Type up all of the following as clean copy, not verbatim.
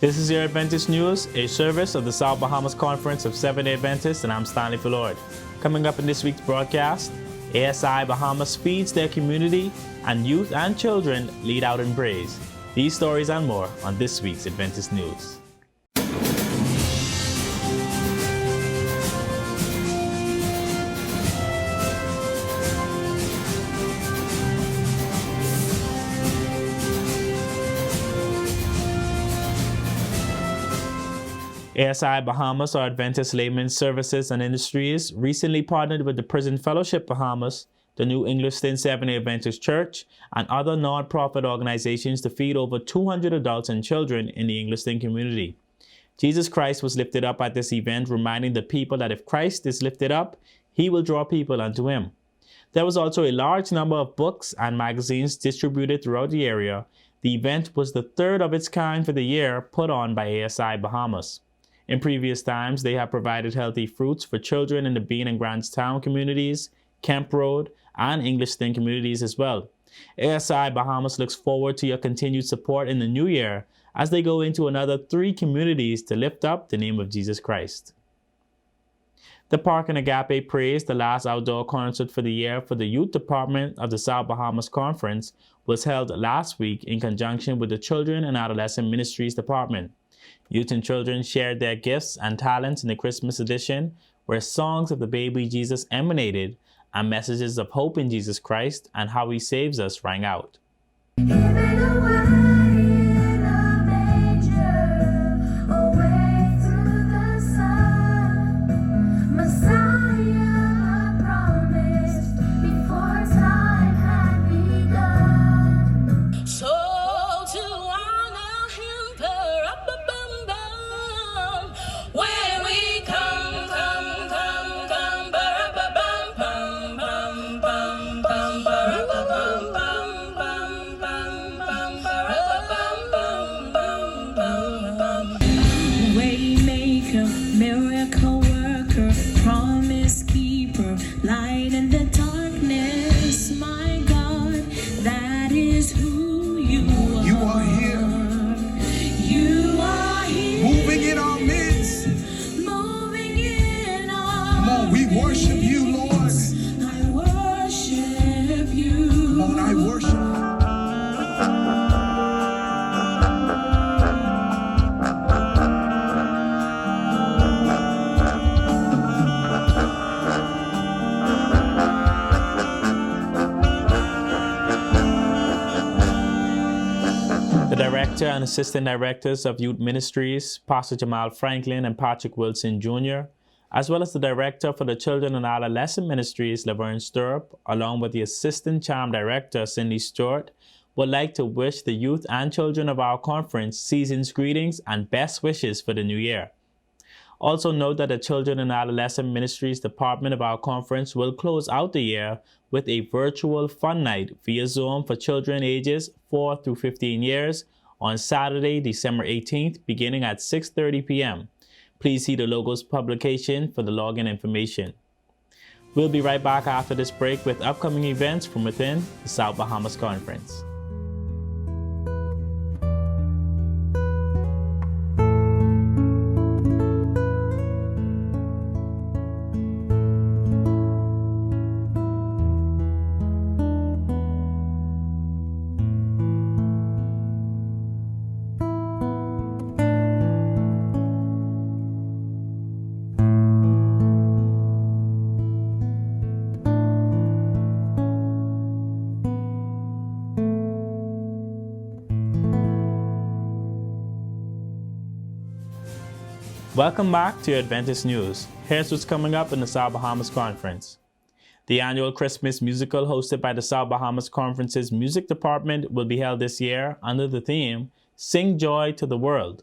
This is your Adventist News, a service of the South Bahamas Conference of Seventh-day Adventists, and I'm Stanley Fullord. Coming up in this week's broadcast, ASI Bahamas feeds their community, and youth and children lead out in praise. These stories and more on this week's Adventist News. ASI Bahamas, or Adventist Laymen's Services and Industries, recently partnered with the Prison Fellowship Bahamas, the New Engliston Seventh-day Adventist Church, and other non-profit organizations to feed over 200 adults and children in the Engliston community. Jesus Christ was lifted up at this event, reminding the people that if Christ is lifted up, he will draw people unto him. There was also a large number of books and magazines distributed throughout the area. The event was the third of its kind for the year put on by ASI Bahamas. In previous times, they have provided healthy fruits for children in the Bean and Grantstown communities, Kemp Road, and Engliston communities as well. ASI Bahamas looks forward to your continued support in the new year as they go into another 3 communities to lift up the name of Jesus Christ. The Park and Agape Praise, the last outdoor concert for the year for the Youth Department of the South Bahamas Conference, was held last week in conjunction with the Children and Adolescent Ministries Department. Youth and children shared their gifts and talents in the Christmas edition, where songs of the baby Jesus emanated and messages of hope in Jesus Christ and how he saves us rang out. And Assistant Directors of Youth Ministries, Pastor Jamal Franklin and Patrick Wilson Jr., as well as the Director for the Children and Adolescent Ministries, Laverne Stirrup, along with the Assistant Charm Director, Cindy Stewart, would like to wish the youth and children of our conference season's greetings and best wishes for the new year. Also note that the Children and Adolescent Ministries Department of our conference will close out the year with a virtual fun night via Zoom for children ages 4 through 15 years, on Saturday, December 18th, beginning at 6:30 p.m. Please see the logo's publication for the login information. We'll be right back after this break with upcoming events from within the South Bahamas Conference. Welcome back to your Adventist News. Here's what's coming up in the South Bahamas Conference. The annual Christmas musical hosted by the South Bahamas Conference's Music Department will be held this year under the theme, Sing Joy to the World.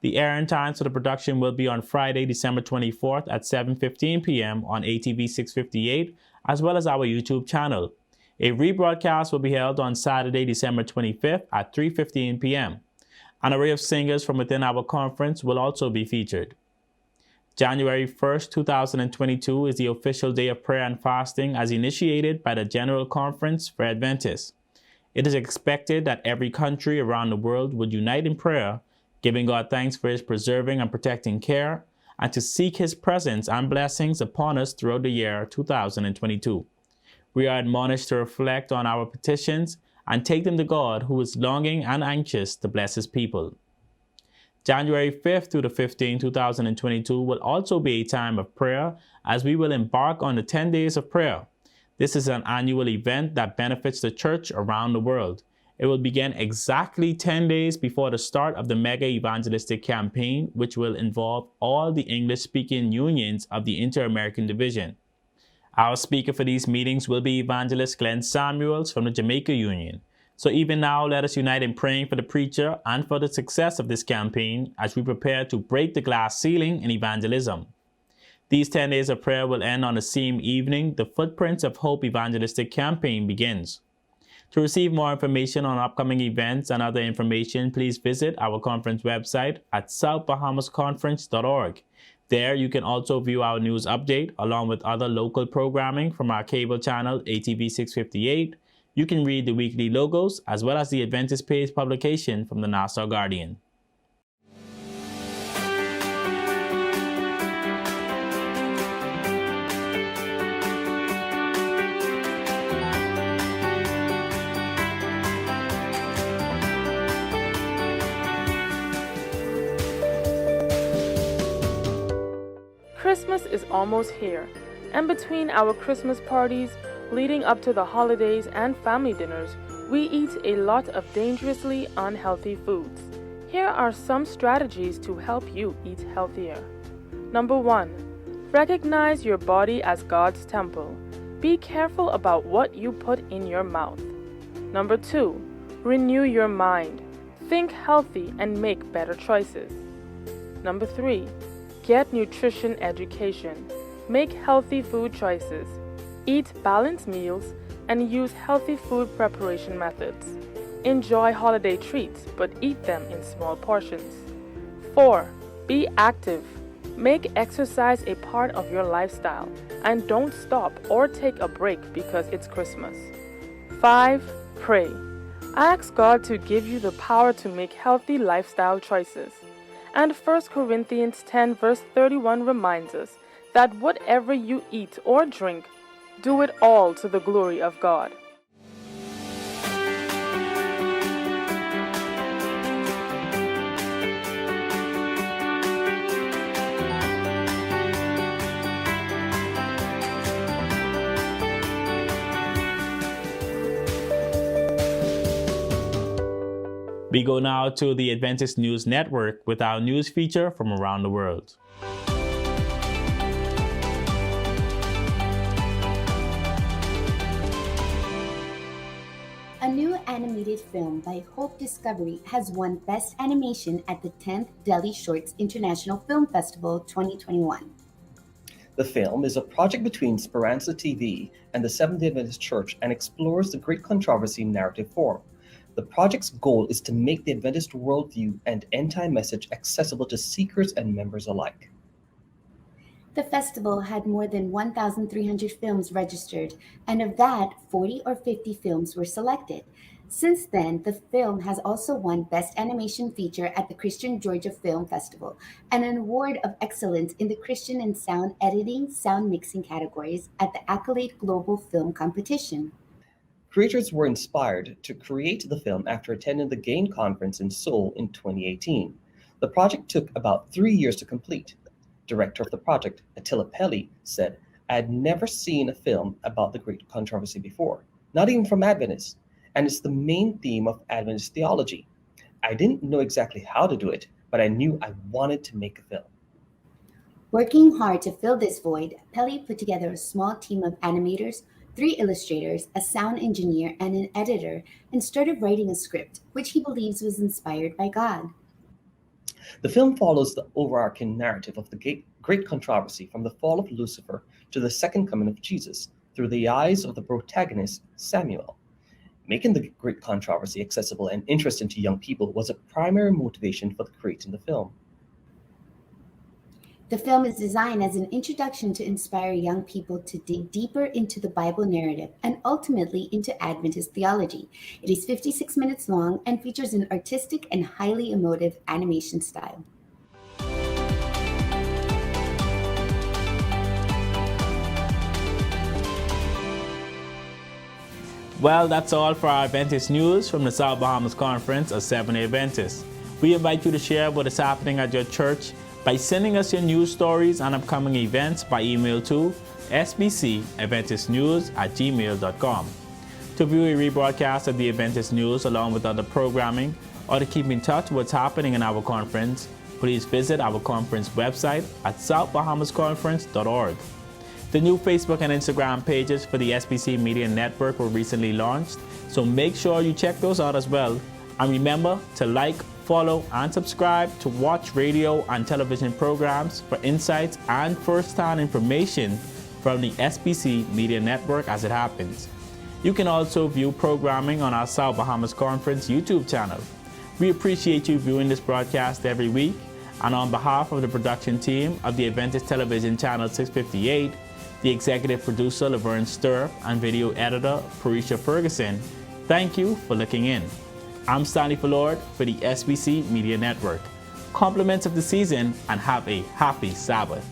The airing times for the production will be on Friday, December 24th at 7:15 p.m. on ATV 658, as well as our YouTube channel. A rebroadcast will be held on Saturday, December 25th at 3:15 p.m. An array of singers from within our conference will also be featured. January 1st, 2022 is the official day of prayer and fasting as initiated by the General Conference for Adventists. It is expected that every country around the world would unite in prayer giving God thanks for his preserving and protecting care, and to seek his presence and blessings upon us throughout the year 2022. We are admonished to reflect on our petitions and take them to God, who is longing and anxious to bless his people. January 5th through the 15th, 2022 will also be a time of prayer as we will embark on the 10 days of prayer. This is an annual event that benefits the church around the world. It will begin exactly 10 days before the start of the mega evangelistic campaign, which will involve all the English-speaking unions of the Inter-American Division. Our speaker for these meetings will be Evangelist Glenn Samuels from the Jamaica Union. So even now, let us unite in praying for the preacher and for the success of this campaign as we prepare to break the glass ceiling in evangelism. These 10 days of prayer will end on the same evening the Footprints of Hope evangelistic campaign begins. To receive more information on upcoming events and other information, please visit our conference website at southbahamasconference.org. There, you can also view our news update along with other local programming from our cable channel ATV 658. You can read the weekly logos as well as the Adventist page publication from the Nassau Guardian. Christmas is almost here, and between our Christmas parties, leading up to the holidays and family dinners, we eat a lot of dangerously unhealthy foods. Here are some strategies to help you eat healthier. Number 1. Recognize your body as God's temple. Be careful about what you put in your mouth. Number 2. Renew your mind. Think healthy and make better choices. Number 3. Get nutrition education. Make healthy food choices. Eat balanced meals and use healthy food preparation methods. Enjoy holiday treats, but eat them in small portions. 4. Be active. Make exercise a part of your lifestyle and don't stop or take a break because it's Christmas. 5. Pray. Ask God to give you the power to make healthy lifestyle choices. And 1 Corinthians 10 verse 31 reminds us that whatever you eat or drink, do it all to the glory of God. We go now to the Adventist News Network with our news feature from around the world. A new animated film by Hope Discovery has won Best Animation at the 10th Delhi Shorts International Film Festival 2021. The film is a project between Speranza TV and the Seventh-day Adventist Church and explores the great controversy in narrative form. The project's goal is to make the Adventist worldview and end-time message accessible to seekers and members alike. The festival had more than 1,300 films registered, and of that, 40 or 50 films were selected. Since then, the film has also won Best Animation Feature at the Christian Georgia Film Festival and an award of excellence in the Christian and sound editing, sound mixing categories at the Accolade Global Film Competition. Creators were inspired to create the film after attending the GAIN conference in Seoul in 2018. The project took about 3 years to complete. Director of the project, Attila Pelli, said, "I had never seen a film about the great controversy before, not even from Adventists, and it's the main theme of Adventist theology. I didn't know exactly how to do it, but I knew I wanted to make a film." Working hard to fill this void, Pelli put together a small team of animators, 3 illustrators, a sound engineer, and an editor, and started writing a script, which he believes was inspired by God. The film follows the overarching narrative of the great controversy from the fall of Lucifer to the second coming of Jesus through the eyes of the protagonist, Samuel. Making the great controversy accessible and interesting to young people was a primary motivation for creating the film. The film is designed as an introduction to inspire young people to dig deeper into the Bible narrative and ultimately into Adventist theology. It is 56 minutes long and features an artistic and highly emotive animation style. Well, that's all for our Adventist news from the South Bahamas Conference of Seventh-day Adventists. We invite you to share what is happening at your church by sending us your news stories and upcoming events by email to sbcadventistnews@gmail.com. To view a rebroadcast of the Adventist news along with other programming, or to keep in touch with what's happening in our conference, please visit our conference website at southbahamasconference.org. The new Facebook and Instagram pages for the SBC Media Network were recently launched, so make sure you check those out as well. And remember to like, follow, and subscribe to watch radio and television programs for insights and first-hand information from the SBC Media Network as it happens. You can also view programming on our South Bahamas Conference YouTube channel. We appreciate you viewing this broadcast every week, and on behalf of the production team of the Adventist Television Channel 658, the executive producer Laverne Stirrup and video editor Parisha Ferguson, thank you for looking in. I'm Stanley Fallord for the SBC Media Network. Compliments of the season and have a happy Sabbath.